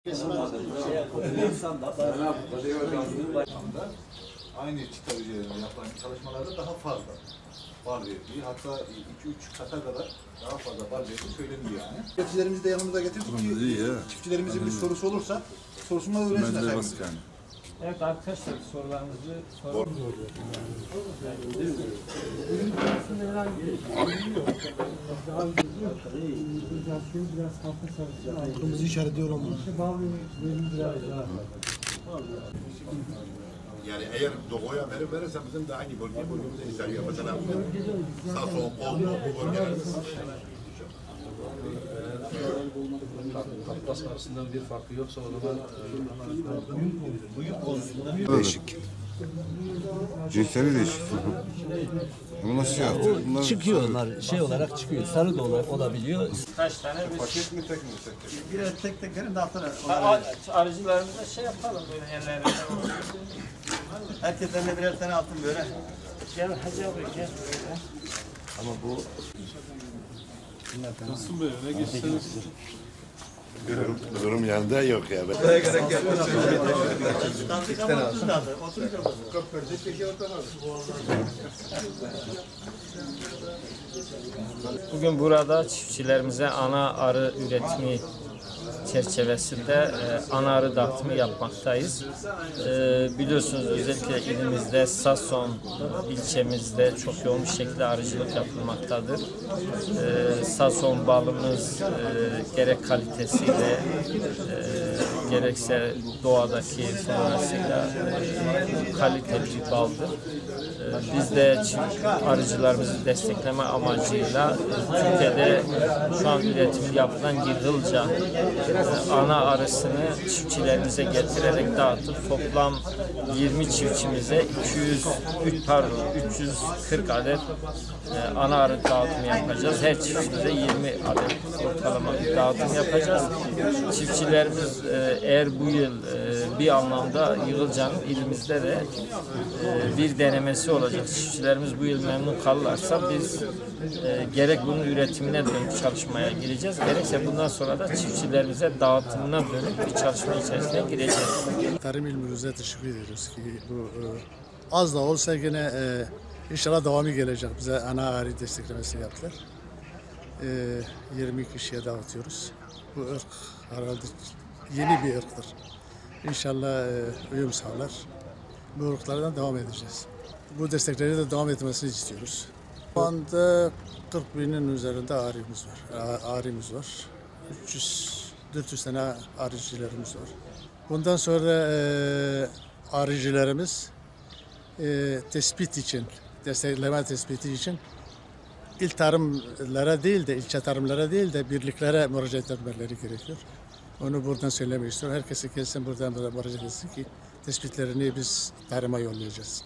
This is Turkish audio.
Aynı çıta üzerinde yapılan çalışmalarda daha fazla bal verdiği, hatta 2-3 kata kadar daha fazla bal verdiği söyleniyor yani. Çiftçilerimizi de yanımıza getirdik ki çiftçilerimizin bir sorusu olursa sorusunu öğrensinler. Evet arkadaşlar sorularınızı sorun. Kırmızı işaretliyor olmalı. Yani eğer doğuya verirse bizim de aynı bölgemize izah mesela Sason, Bolu bu bölgelerimiz. Atlas arasında bir farkı yoksa o zaman Değişik. Cinsleri değişik. Bunu nasıl yaptı? Bunlar Çıkıyor onlar şey olarak çıkıyor. Sarı da olabiliyor. Kaç tane biz paket mi tek mi tek? Birer tek tek verin de altına. arıcılarımıza şey yapalım böyle ellerine. Herkes eline birer tane altın böyle. Gel Hacı abi gel. Ama bu nasıl böyle ne geçseniz Durum yanında yok ya. Bugün burada çiftçilerimize ana arı üretimi çerçevesinde ana arı dağıtımı yapmaktayız. Biliyorsunuz özellikle ilimizde Sason ilçemizde çok yoğun bir şekilde arıcılık yapılmaktadır. Sason balımız gerek kalitesiyle gerekse doğadaki florasıyla kaliteli bir baldır. Biz de arıcılarımızı destekleme amacıyla Türkiye'de şu an üretimi yapılan yığılca ana arısını çiftçilerimize getirerek dağıtıp toplam 20 çiftçimize 340 adet ana arı dağıtımı yapacağız. Her çiftçimize 20 adet ortalama bir dağıtım yapacağız. Çiftçilerimiz eğer bu yıl bir anlamda yığılcanın ilimizde de bir denemesi olacak. Çiftçilerimiz bu yıl memnun kalırlarsa biz gerek bunun üretimine dönük çalışmaya gireceğiz. Gerekse bundan sonra da çiftçilerimize dağıtımına dönük bir çalışma içerisine gireceğiz. Tarım İl Müdürlüğü'ne teşekkür ediyoruz ki bu az da olsa yine inşallah devamı gelecek. Bize ana arı desteklemesi yaptılar. 20 kişiye dağıtıyoruz. Bu ırk herhalde yeni bir ırktır. İnşallah uyum sağlar. Bu ırklardan devam edeceğiz. Bu destekleri de devam etmesini istiyoruz. Şu anda 40 binin üzerinde arımız var. 400 tane arıcılarımız var. Bundan sonra arıcılarımız tespit için, destekleme tespiti için il tarımlara değil de ilçe tarımlara değil de birliklere müracaat etmeleri gerekiyor. Onu buradan söylemek istiyorum. Herkese gelsin buradan müracaat etsin ki tespitlerini biz tarıma yollayacağız.